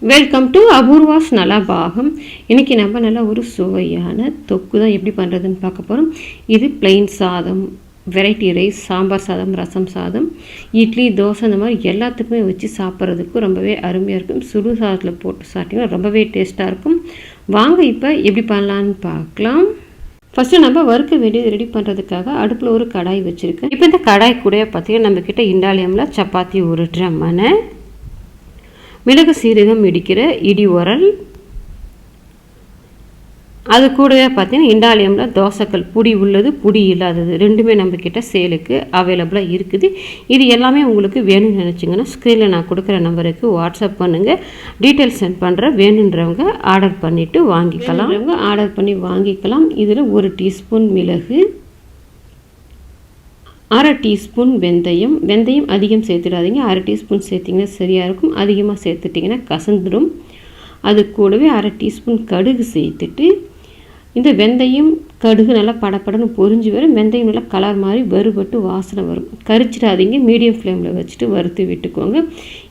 Welcome to Apoorva's Nalabagam. இன்றைக்கி நம்ம நல்லா ஒரு சுவையான தொக்கு தான் எப்படி பண்ணுறதுன்னு பார்க்க போகிறோம். இது பிளெயின் சாதம், வெரைட்டி ரைஸ், சாம்பார் சாதம், ரசம் சாதம், இட்லி, தோசை இந்த மாதிரி எல்லாத்துக்குமே வச்சு சாப்பிட்றதுக்கு ரொம்பவே அருமையாக இருக்கும். சுடு சாதத்தில் போட்டு சாப்பிட்டிங்கன்னா ரொம்பவே டேஸ்ட்டாக இருக்கும். வாங்க இப்போ எப்படி பண்ணலான்னு பார்க்கலாம். ஃபஸ்ட்டு நம்ம வறுக்க வேண்டியது ரெடி பண்ணுறதுக்காக அடுப்பில் ஒரு கடாய் வச்சுருக்கேன். இப்போ இந்த கடாய் கூட பார்த்திங்கன்னா நம்மக்கிட்ட இண்டாலியமில் சப்பாத்தி உருட்டுற மனை, மிளகு சீரகம் இடிக்கிற இடி உரல், அது கூடவே பார்த்தீங்கன்னா இண்டாலியமில் தோசைக்கல், புடி உள்ளது புடி இல்லாதது ரெண்டுமே நம்மக்கிட்ட சேலுக்கு அவைலபிளாக இருக்குது. இது எல்லாமே உங்களுக்கு வேணும்னு நினச்சிங்கன்னா ஸ்க்ரீனில் நான் கொடுக்குற நம்பருக்கு வாட்ஸ்அப் பண்ணுங்கள். டீட்டெயில்ஸ் சென்ட் பண்ணுறேன். வேணுன்றவங்க ஆர்டர் பண்ணிவிட்டு வாங்கிக்கலாம். ஆர்டர் பண்ணி வாங்கிக்கலாம். இதில் 1 டீஸ்பூன் மிளகு, 1/2 டீஸ்பூன் வெந்தயம். வெந்தயம் அதிகம் சேர்த்துடாதீங்க, 1/2 டீஸ்பூன் சேர்த்திங்கன்னா சரியாக இருக்கும். அதிகமாக சேர்த்துட்டிங்கன்னா கசந்துடும். அது கூடவே 1/2 டீஸ்பூன் கடுகு சேர்த்துட்டு இந்த வெந்தயம் கடுகு நல்லா படப்படன்னு பொரிஞ்சு வரும். வெந்தயம் நல்லா கலர் மாதிரி வறுபட்டு வாசனை வரும். கரிச்சிடாதீங்க, மீடியம் ஃப்ளேமில் வச்சுட்டு வறுத்து விட்டுக்கோங்க.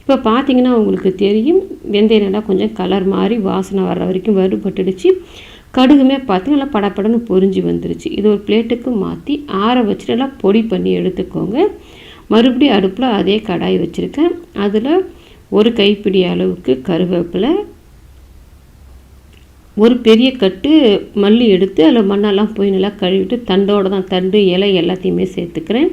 இப்போ பார்த்தீங்கன்னா உங்களுக்கு தெரியும், வெந்தயம் நல்லா கொஞ்சம் கலர் மாதிரி வாசனை வர்ற வரைக்கும் வறுபட்டுடுச்சு. கடுகுமே பார்த்து நல்லா படப்படன்னு பொரிஞ்சு வந்துருச்சு. இது ஒரு பிளேட்டுக்கு மாற்றி ஆற வச்சுட்டு நல்லா பொடி பண்ணி எடுத்துக்கோங்க. மறுபடியும் அடுப்பில் அதே கடாய் வச்சுருக்கேன். அதில் 1 கைப்பிடி அளவுக்கு கருவேப்பிலை, ஒரு பெரிய கட்டு மல்லி எடுத்து அதில் மண்ணெல்லாம் போய் நல்லா கழுவிட்டு தண்டோடு தான், தண்டு இலை எல்லாத்தையுமே சேர்த்துக்கிறேன்.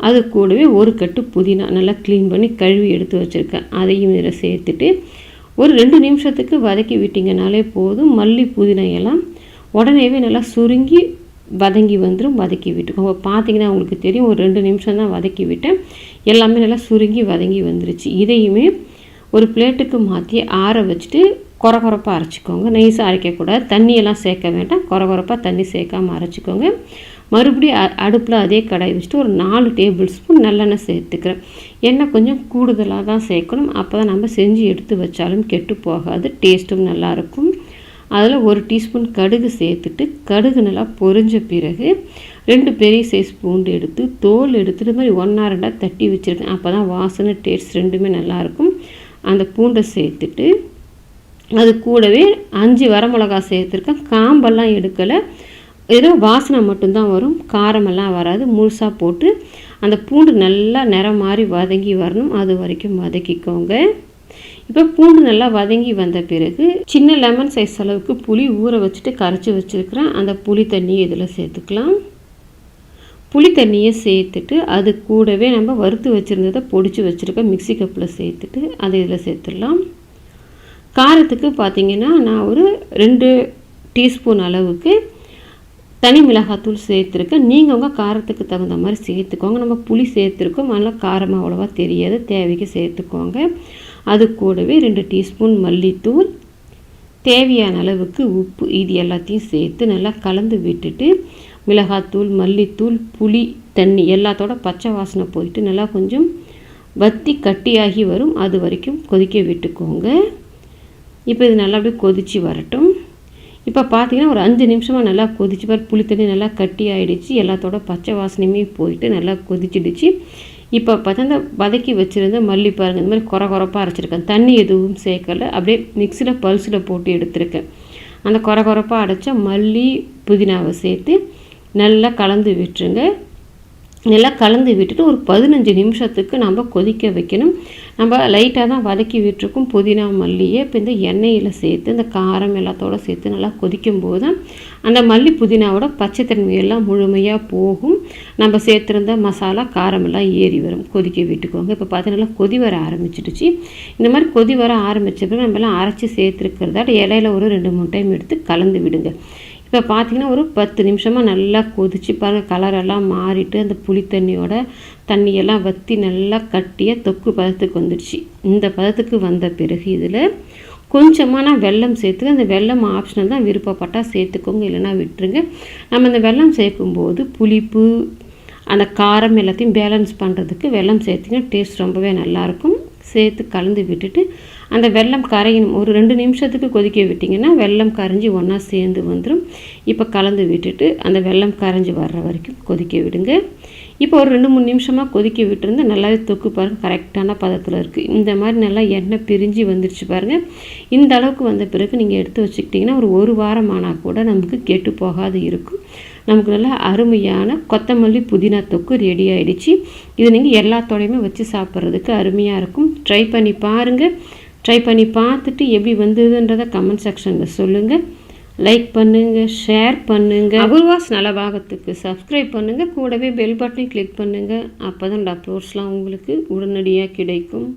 அது கூடவே 1 கட்டு புதினா நல்லா க்ளீன் பண்ணி கழுவி எடுத்து வச்சுருக்கேன். அதையும் இதில் சேர்த்துட்டு ஒரு 2 நிமிஷத்துக்கு வதக்கி விட்டிங்கனாலே போதும். மல்லி புதினா எல்லாம் உடனேவே நல்லா சுருங்கி வதங்கி வந்துடும். வதக்கி விட்டுக்கோங்க. பார்த்தீங்கன்னா உங்களுக்கு தெரியும், ஒரு 2 நிமிஷம் தான் வதக்கி விட்டேன். எல்லாமே நல்லா சுருங்கி வதங்கி வந்துருச்சு. இதையுமே ஒரு பிளேட்டுக்கு மாற்றி ஆற வச்சுட்டு கொரகொரப்பாக அரைச்சிக்கோங்க. நைஸாக அரைக்கக்கூடாது, தண்ணியெல்லாம் சேர்க்க வேண்டாம். கொரகொரப்பாக தண்ணி சேர்க்காமல் அரைச்சிக்கோங்க. மறுபடியும் அடுப்பில் அதே கடாய் வச்சுட்டு ஒரு 4 டேபிள் ஸ்பூன் நல்லெண்ணெய் சேர்த்துக்கிறேன். எண்ணெய் கொஞ்சம் கூடுதலாக தான் சேர்க்கணும். அப்போ தான் நம்ம செஞ்சு எடுத்து வச்சாலும் கெட்டு போகாது, டேஸ்ட்டும் நல்லாயிருக்கும். அதில் 1 டீஸ்பூன் கடுகு சேர்த்துட்டு கடுகு நல்லா பொரிஞ்ச பிறகு 2 பெரிய சைஸ் பூண்டு எடுத்து தோல் எடுத்துட்டு மாதிரி 1/2 தட்டி வச்சுருக்கேன். அப்போ தான் வாசனை டேஸ்ட் ரெண்டுமே நல்லாயிருக்கும். அந்த பூண்டை சேர்த்துட்டு அது கூடவே 5 வரமிளகா சேர்த்துருக்கேன். காம்பெல்லாம் எடுக்கலை, ஏதோ வாசனை மட்டும்தான் வரும், காரமெல்லாம் வராது. முழுசாக போட்டு அந்த பூண்டு நல்லா நிறம் மாதிரி வதங்கி வரணும். அது வரைக்கும் வதக்கிக்கோங்க. இப்போ பூண்டு நல்லா வதங்கி வந்த பிறகு சின்ன லெமன் சைஸ் அளவுக்கு புளி ஊற வச்சுட்டு கரைச்சி வச்சுருக்கிறேன். அந்த புளி தண்ணியை இதில் சேர்த்துக்கலாம். புளி தண்ணியை சேர்த்துட்டு அது கூடவே நம்ம வறுத்து வச்சுருந்ததை பொடிச்சு வச்சுருக்க மிக்சி கப்பில் சேர்த்துட்டு அதை இதில் சேர்த்துடலாம். காரத்துக்கு பார்த்திங்கன்னா நான் ஒரு 2 டீஸ்பூன் அளவுக்கு தனி மிளகாத்தூள் சேர்த்துருக்கேன். நீங்கள் உங்கள் காரத்துக்கு தகுந்த மாதிரி சேர்த்துக்கோங்க. நம்ம புளி சேர்த்துருக்கோம், அதனால் காரமாக அவ்வளோவா தெரியாது, தேவைக்கு சேர்த்துக்கோங்க. அது கூடவே 2 டீஸ்பூன் மல்லித்தூள், தேவையான அளவுக்கு உப்பு, இது எல்லாத்தையும் சேர்த்து நல்லா கலந்து விட்டுட்டு மிளகாத்தூள், மல்லித்தூள், புளி தண்ணி எல்லாத்தோட பச்சை வாசனை போயிட்டு நல்லா கொஞ்சம் வத்தி கட்டியாகி வரும். அது வரைக்கும் கொதிக்க விட்டுக்கோங்க. இப்போ இது நல்லா அப்படியே கொதித்து வரட்டும். இப்போ பார்த்தீங்கன்னா ஒரு 5 நிமிஷமாக நல்லா கொதிச்சு பாரு, புளி தண்ணி நல்லா கட்டி ஆகிடுச்சு. எல்லாத்தோட பச்சை வாசனையுமே போயிட்டு நல்லா கொதிச்சிடுச்சு. இப்போ பார்த்தா வதக்கி வச்சுருந்த மல்லி பாருங்கள், இந்த மாதிரி கொரகொரப்பாக அரைச்சிருக்கேன். தண்ணி எதுவும் சேர்க்கலை, அப்படியே மிக்சியில் பல்ஸில் போட்டு எடுத்துருக்கேன். அந்த கொரகொரப்பாக அரைச்ச மல்லி புதினாவை சேர்த்து நல்லா கலந்து விட்டுருங்க. நல்லா கலந்து விட்டுட்டு ஒரு 15 நிமிஷத்துக்கு நம்ம கொதிக்க வைக்கணும். நம்ம லைட்டாக தான் வதக்கி விட்டுருக்கோம் புதினா மல்லியை. இப்போ இந்த எண்ணெயில் சேர்த்து இந்த காரம் எல்லாத்தோடு சேர்த்து நல்லா கொதிக்கும் போது அந்த மல்லி புதினாவோட பச்சை தன்மையெல்லாம் முழுமையாக போகும். நம்ம சேர்த்துருந்த மசாலா காரமெல்லாம் ஏறி வரும். கொதிக்க விட்டுக்கோங்க. இப்போ பார்த்தீங்கன்னா கொதி வர ஆரம்பிச்சிடுச்சு. இந்த மாதிரி கொதி வர ஆரம்பித்த பிறகு நம்மளாம் அரைச்சி சேர்த்துருக்கிறதா இலையில ஒரு 2-3 டைம் எடுத்து கலந்து விடுங்க. இப்போ பார்த்திங்கன்னா ஒரு 10 நிமிஷமாக நல்லா கொதிச்சு பாருங்கள், கலரெல்லாம் மாறிட்டு அந்த புளி தண்ணியோட தண்ணியெல்லாம் வற்றி நல்லா கட்டிய தொக்கு பதத்துக்கு வந்துடுச்சு. இந்த பதத்துக்கு வந்த பிறகு இதில் கொஞ்சமாக நான் வெல்லம் சேர்த்துக்க. அந்த வெல்லம் ஆப்ஷனல் தான், விருப்பப்பட்டால் சேர்த்துக்கோங்க, இல்லைனா விட்டுருங்க. நம்ம இந்த வெல்லம் சேர்க்கும்போது புளிப்பு அந்த காரம் எல்லாத்தையும் பேலன்ஸ் பண்ணுறதுக்கு வெல்லம் சேர்த்திங்கன்னா டேஸ்ட் ரொம்பவே நல்லாயிருக்கும். சேர்த்து கலந்து விட்டுட்டு அந்த வெல்லம் கரையணும். ஒரு 2 நிமிஷத்துக்கு கொதிக்க விட்டிங்கன்னா வெல்லம் கரைஞ்சி ஒன்றா சேர்ந்து வந்துடும். இப்போ கலந்து விட்டுட்டு அந்த வெல்லம் கரைஞ்சி வர்ற வரைக்கும் கொதிக்க விடுங்க. இப்போ ஒரு 2-3 நிமிஷமாக கொதிக்க விட்டுருந்து நல்லாவே தொக்கு பாருங்கள் கரெக்டான பதத்தில் இருக்குது. இந்த மாதிரி நல்லா எண்ணெய் பிரிஞ்சு வந்துருச்சு பாருங்கள். இந்த அளவுக்கு வந்த பிறகு நீங்கள் எடுத்து வச்சுக்கிட்டிங்கன்னா ஒரு வாரம் ஆனால் கூட நமக்கு கெட்டு போகாது இருக்கும். நமக்கு நல்லா அருமையான கொத்தமல்லி புதினா தொக்கு ரெடி ஆகிடுச்சு. இது நீங்கள் எல்லாத்தோடையுமே வச்சு சாப்பிட்றதுக்கு அருமையாக இருக்கும். ட்ரை பண்ணி பாருங்கள். ட்ரை பண்ணி பார்த்துட்டு எப்படி வந்ததுன்றதை கமெண்ட் செக்ஷனில் சொல்லுங்கள். லைக் பண்ணுங்கள், ஷேர் பண்ணுங்கள். அபூர்வாஸ் நலபாகத்துக்கு சப்ஸ்கிரைப் பண்ணுங்கள். கூடவே பெல் பட்டனை கிளிக் பண்ணுங்கள். அப்போ தான் அப்லோட்ஸ்லாம் உங்களுக்கு உடனடியாக கிடைக்கும்.